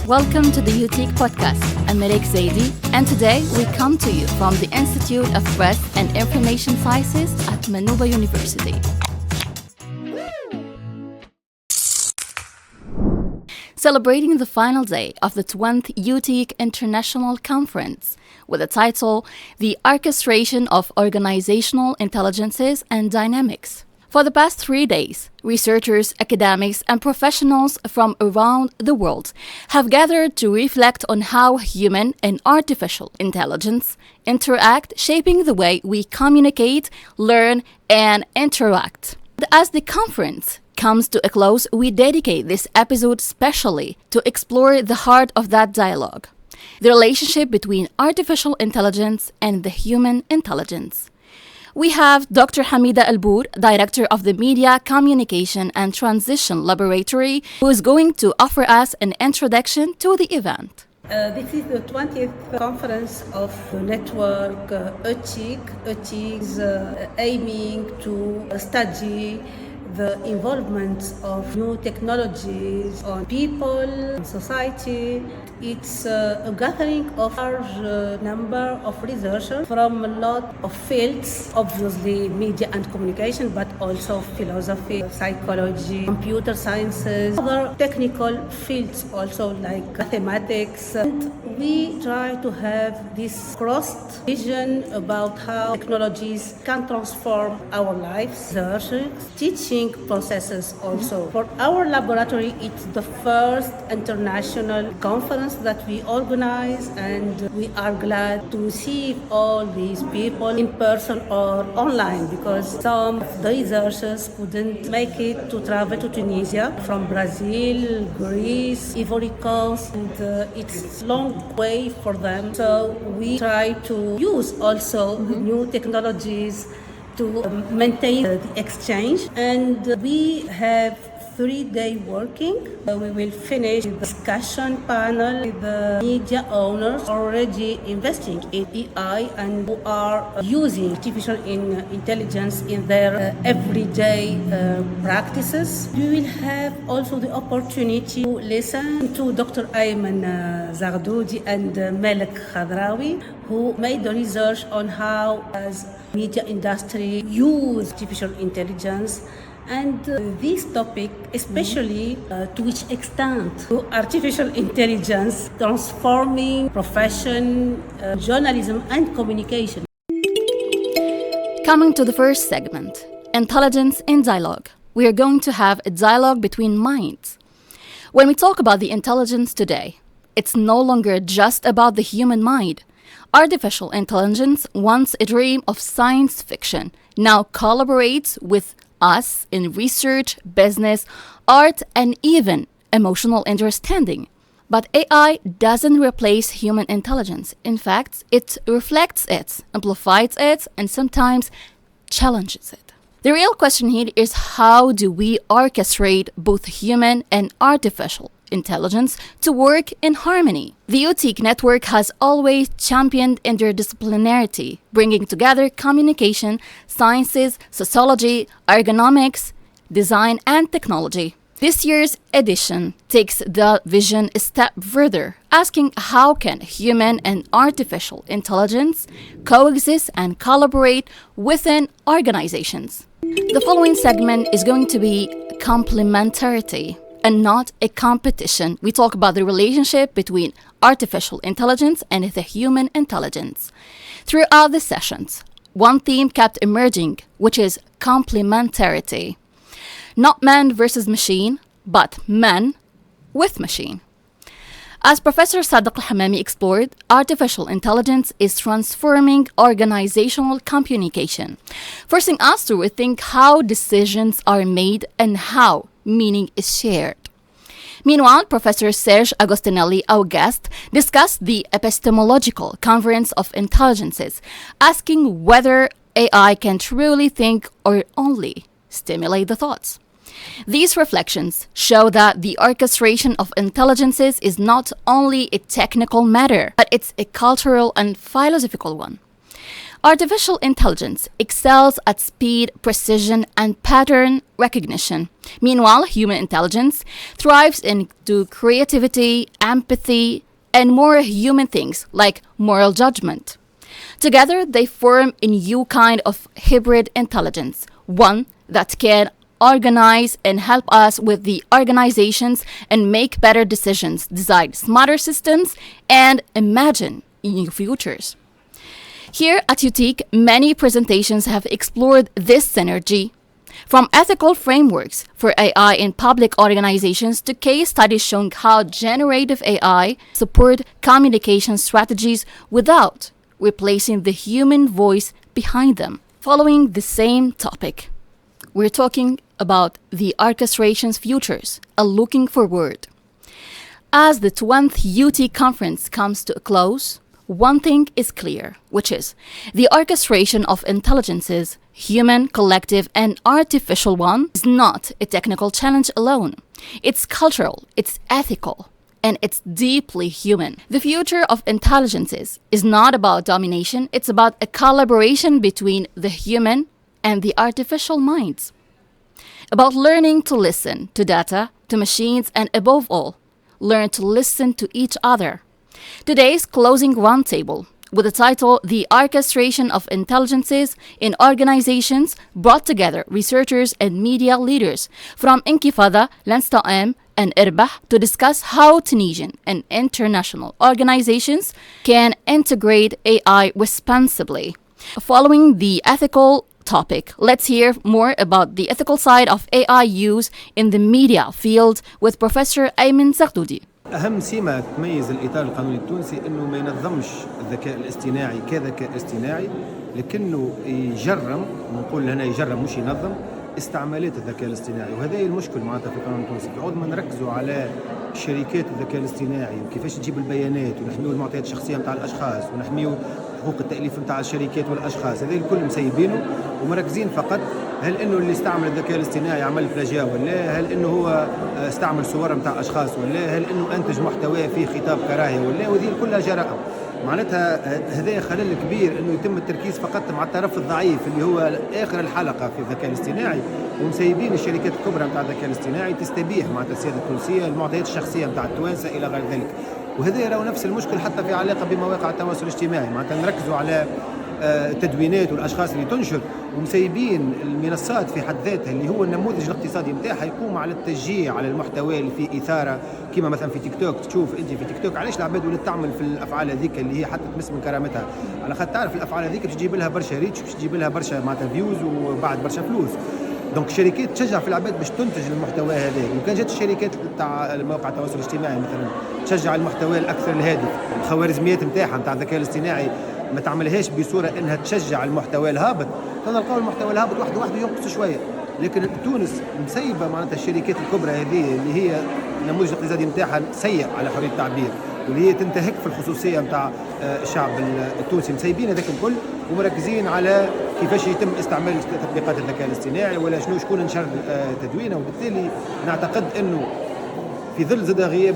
Welcome to the EUTIC podcast. I'm Malek Zaidi, and today we come to you from the Institute of Press and Information Sciences at Manouba University. Celebrating the final day of the 20th EUTIC International Conference with the title, The Orchestration of Organizational Intelligences and Dynamics. For the past 3 days, researchers, academics, and professionals from around the world have gathered to reflect on how human and artificial intelligence interact, shaping the way we communicate, learn, and interact. As the conference comes to a close, we dedicate this episode specially to explore the heart of that dialogue, the relationship between artificial intelligence and the human intelligence. We have Dr. HAMIDA BOUR, Director of the Media, Communication and Transition Laboratory, who is going to offer us an introduction to the event. This is the 20th conference of the network EUTIC. EUTIC is aiming to study the involvement of new technologies on people, society. It's a gathering of a large number of researchers from a lot of fields, obviously media and communication, but also philosophy, psychology, computer sciences, other technical fields also like mathematics. And we try to have this crossed vision about how technologies can transform our lives, research, teaching processes also. For our laboratory, it's the first international conference that we organize, and we are glad to receive all these people in person or online, because some of the researchers couldn't make it to travel to Tunisia from Brazil, Greece, Ivory Coast, and it's a long way for them. So we try to use also new technologies to maintain the exchange, and we have 3-day working. We will finish the discussion panel with the media owners already investing in AI and who are using artificial intelligence in their everyday practices. We will have also the opportunity to listen to Dr.AYMEN ZAGHDOUDI and Malek Zaidi, who made the research on how as media industry use artificial intelligence, and this topic, especially to which extent artificial intelligence transforming profession, journalism and communication. Coming to the first segment, Intelligence in Dialogue. We are going to have a dialogue between minds. When we talk about the intelligence today, it's no longer just about the human mind. Artificial intelligence, once a dream of science fiction, now collaborates with us in research, business, art, and even emotional understanding. But AI doesn't replace human intelligence. In fact, it reflects it, amplifies it, and sometimes challenges it. The real question here is, how do we orchestrate both human and artificial intelligence to work in harmony? The EUTIC network has always championed interdisciplinarity, bringing together communication, sciences, sociology, ergonomics, design, and technology. This year's edition takes the vision a step further, asking how can human and artificial intelligence coexist and collaborate within organizations. The following segment is going to be complementarity and not a competition. We talk about the relationship between artificial intelligence and the human intelligence. Throughout the sessions, one theme kept emerging, which is complementarity. Not man versus machine, but man with machine. As Professor Sadiq Al-Hamami explored, artificial intelligence is transforming organizational communication, forcing us to rethink how decisions are made and how meaning is shared. Meanwhile, Professor Serge Agostinelli, our guest, discussed the epistemological convergence of intelligences, asking whether AI can truly think or only stimulate the thoughts. These reflections show that the orchestration of intelligences is not only a technical matter, but it's a cultural and philosophical one. Artificial intelligence excels at speed, precision, and pattern recognition. Meanwhile, human intelligence thrives into creativity, empathy, and more human things like moral judgment. Together, they form a new kind of hybrid intelligence, one that can organize and help us with the organizations and make better decisions, design smarter systems, and imagine new futures. Here at EUTIC, many presentations have explored this synergy, from ethical frameworks for AI in public organizations to case studies showing how generative AI support communication strategies without replacing the human voice behind them. Following the same topic, we're talking about the orchestration's futures, a looking forward. As the 20th EUTIC conference comes to a close, one thing is clear, which is the orchestration of intelligences, human, collective, and artificial one, is not a technical challenge alone. It's cultural, it's ethical, and it's deeply human. The future of intelligences is not about domination, it's about a collaboration between the human and the artificial minds. About learning to listen to data, to machines, and above all, learn to listen to each other. Today's closing roundtable, with the title The Orchestration of Intelligences in Organizations, brought together researchers and media leaders from Intifada, Lansta'am, and Irbah to discuss how Tunisian and international organizations can integrate AI responsibly. Following the ethical topic, let's hear more about the ethical side of AI use in the media field with Professor AYMEN ZAGHDOUDI. أهم سمة تميز الإطار القانوني التونسي أنه ما ينظمش الذكاء الاصطناعي كذكاء اصطناعي، لكنه يجرم، ونقول هنا يجرم مش ينظم استعمالات الذكاء الاصطناعي، وهذا المشكل معناتها في القانون التونسي. بعد ما نركزوا على شركات الذكاء الاصطناعي وكيفاش تجيب البيانات ونحميو المعطيات الشخصية نتاع الأشخاص ونحميو حقوق التأليف نتاع الشركات والأشخاص، هذا الكل مسيبينه ومركزين فقط هل انه اللي استعمل الذكاء الاصطناعي عمل بلاجيا ولا، هل انه هو استعمل صور نتاع اشخاص ولا، هل انه انتج محتوى فيه خطاب كراهيه ولا، وهذه كلها جرائم. معناتها هذا خلل كبير انه يتم التركيز فقط مع الطرف الضعيف اللي هو اخر الحلقه في الذكاء الاصطناعي، ومسيبين الشركات الكبرى نتاع الذكاء الاصطناعي تستبيح مع السياده التونسيه المعطيات الشخصيه نتاع التوانسه الى غير ذلك. وهذا يرى نفس المشكل حتى في علاقه بمواقع التواصل الاجتماعي، معناتها نركزوا على التدوينات والاشخاص اللي تنشر ومسيبين المنصات في حد ذاتها اللي هو النموذج الاقتصادي نتاعها يقوم على التشجيع على المحتوى اللي فيه اثاره، كما مثلا في تيك توك. تشوف انت في تيك توك علاش العباد ولات تعمل في الافعال هذيك اللي هي حتى تمس من كرامتها، على خاطر تعرف الافعال هذيك باش تجيب لها برشا ريتش، باش تجيب لها برشا معناتها فيوز وبعد برشا فلوس. دونك الشركات تشجع في العباد باش تنتج المحتوى هذا، وكان جات الشركات تاع مواقع التواصل الاجتماعي مثلا تشجع المحتوى الاكثر الهادف، الخوارزميات نتاعها نتاع الذكاء الاصطناعي ما تعملهاش بصوره انها تشجع المحتوى الهابط، فنلقاو المحتوى الهابط وحده ينقص شويه. لكن تونس مسيبه معناتها الشركات الكبرى هذه اللي هي النموذج الاقتصادي نتاعها سيء على حريه التعبير واللي هي تنتهك في الخصوصيه نتاع الشعب التونسي، مسيبين هذاك الكل ومركزين على كيفاش يتم استعمال تطبيقات الذكاء الاصطناعي ولا شكون نشر تدوينه. وبالتالي نعتقد انه في ظل زاد غياب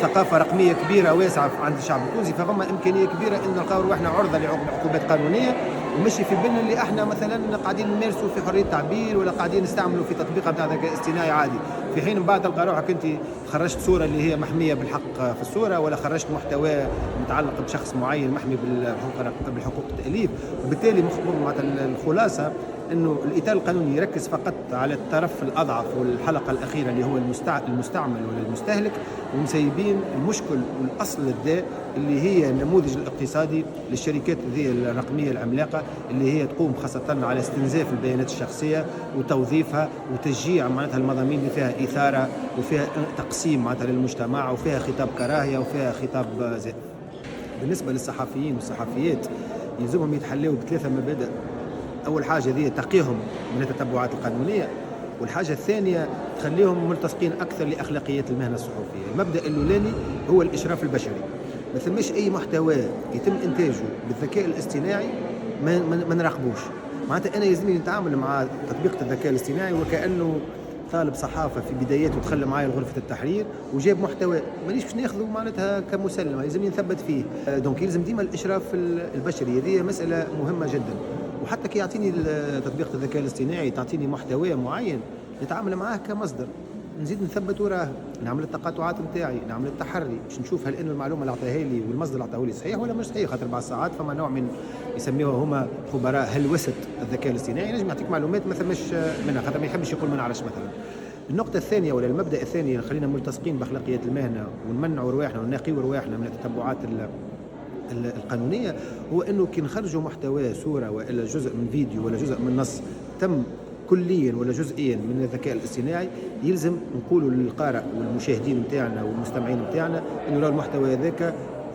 ثقافة رقمية كبيرة واسعة عند الشعب التونسي، فما إمكانية كبيرة أن نلقاو روحنا عرضة لعقوبات قانونية، ومشي في بالنا اللي احنا مثلا قاعدين نمارسوا في حرية التعبير ولا قاعدين نستعملوا في تطبيق نتاع الذكاء الاصطناعي عادي، في حين من بعد تلقى روحك انت خرجت صورة اللي هي محمية بالحق في الصورة، ولا خرجت محتوى متعلق بشخص معين محمي بالحقوق التأليف. وبالتالي الخلاصة انه الاطار القانوني يركز فقط على الطرف الاضعف والحلقه الاخيره اللي هو المستعمل ولا المستهلك، ومسيبين المشكل والاصل الداء اللي هي النموذج الاقتصادي للشركات ذي الرقميه العملاقه اللي هي تقوم خاصه على استنزاف البيانات الشخصيه وتوظيفها وتشجيع معناتها المضامين اللي فيها اثاره وفيها تقسيم معناتها للمجتمع وفيها خطاب كراهيه وفيها خطاب زائف. بالنسبه للصحفيين والصحفيات يلزمهم يتحلوا بثلاثه مبادئ. أول حاجة ذي تقيهم من التتبعات القانونية، والحاجة الثانية تخليهم ملتصقين أكثر لأخلاقيات المهنة الصحفية. المبدأ الأولاني هو الإشراف البشري، ما ثمش أي محتوى يتم إنتاجه بالذكاء الاصطناعي ما نراقبوش. معناتها أنا يلزمني نتعامل مع تطبيق الذكاء الاصطناعي وكأنه طالب صحافه في بداياته دخل معايا لغرفه التحرير وجاب محتوى مانيش باش ناخذه معناتها كمسلم، يلزم نثبت فيه. دونك يلزم ديما الاشراف البشري، هذه مساله مهمه جدا. وحتى كي يعطيني تطبيق الذكاء الاصطناعي تعطيني محتوى معين نتعامل معاه كمصدر، نزيد نثبت وراه، نعمل التقاطعات نتاعي، نعمل التحري باش نشوف هل ان المعلومه اللي عطاها لي والمصدر اللي عطاه لي صحيح ولا مش صحيح. خاطر بعض الساعات فما نوع من يسميوها هما خبراء هلوسه الذكاء الاصطناعي، نجم يعطيك معلومات ما ثمش منها، خاطر ما يحبش يقول ما نعرفش مثلا. النقطة الثانية ولا المبدأ الثاني، خلينا ملتصقين بأخلاقيات المهنة ونمنعوا رواحنا وننقيوا رواحنا من التتبعات القانونية، هو أنه كي نخرجوا محتوى صورة ولا جزء من فيديو ولا جزء من نص تم كليا ولا جزئيا من الذكاء الاصطناعي، يلزم نقولوا للقارئ والمشاهدين نتاعنا والمستمعين نتاعنا انه راه المحتوى هذاك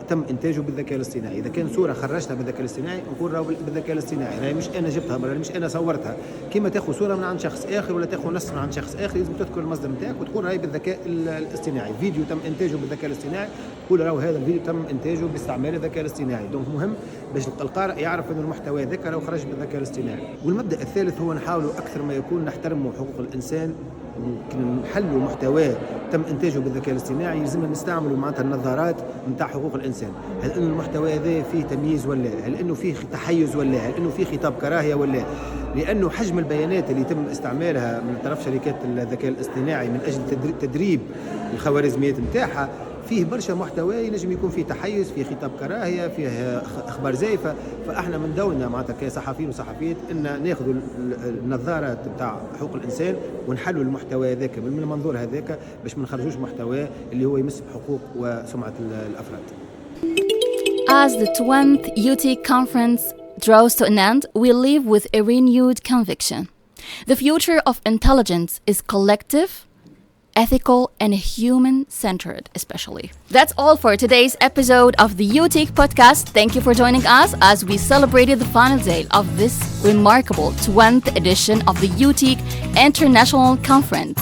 تم انتاجه بالذكاء الاصطناعي. اذا كان صوره خرجتها بالذكاء الاصطناعي نقول راهو بالذكاء الاصطناعي، راهي مش انا جبتها، ولا مش انا صورتها. كيما تاخذ صوره من عند شخص اخر ولا تاخذ نص من عند شخص اخر، لازم تذكر المصدر نتاعك وتقول راهي بالذكاء الاصطناعي. فيديو تم انتاجه بالذكاء الاصطناعي تقول راهو هذا الفيديو تم انتاجه باستعمال الذكاء الاصطناعي. دونك مهم باش القارئ يعرف انه المحتوى هذاك راهو خرج بالذكاء الاصطناعي. والمبدا الثالث هو نحاولوا اكثر ما يكون نحترموا حقوق الانسان. نحلوا محتوى تم انتاجه بالذكاء الاصطناعي يلزمنا نستعملوا معناتها النظارات نتاع حقوق الانسان. هل انه المحتوى هذا فيه تمييز ولا، هل انه فيه تحيز ولا، هل انه فيه خطاب كراهيه ولا. لانه حجم البيانات اللي يتم استعمالها من طرف شركات الذكاء الاصطناعي من اجل تدريب الخوارزميات نتاعها، فيه برشا محتوى ينجم يكون فيه تحيز، فيه خطاب كراهيه، فيه اخبار زائفه. فاحنا من دورنا معناتها كصحفيين وصحفيات ان ناخذوا النظاره نتاع حقوق الانسان ونحلوا المحتوى هذاك من المنظور هذاك باش ما نخرجوش محتوى اللي هو يمس حقوق وسمعه الافراد. As the 20th EUTIC conference draws to an end, we leave with a renewed conviction. The future of intelligence is collective, ethical, and human-centered, especially. That's all for today's episode of the EUTIC podcast. Thank you for joining us as we celebrated the final day of this remarkable 20th edition of the EUTIC International Conference.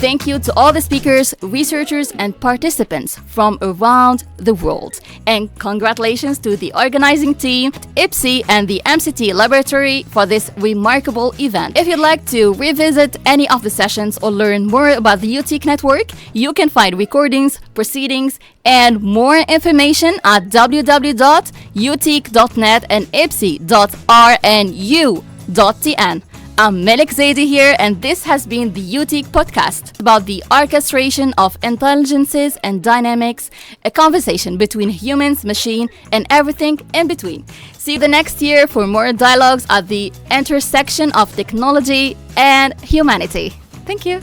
Thank you to all the speakers, researchers, and participants from around the world. And congratulations to the organizing team, IPSI, and the MCT Laboratory for this remarkable event. If you'd like to revisit any of the sessions or learn more about the EUTIC network, you can find recordings, proceedings, and more information at www.eutic.net and ipsi.rnu.tn. I'm Malek Zaidi here, and this has been the EUTIC podcast about the orchestration of intelligences and dynamics, a conversation between humans, machine, and everything in between. See you the next year for more dialogues at the intersection of technology and humanity. Thank you.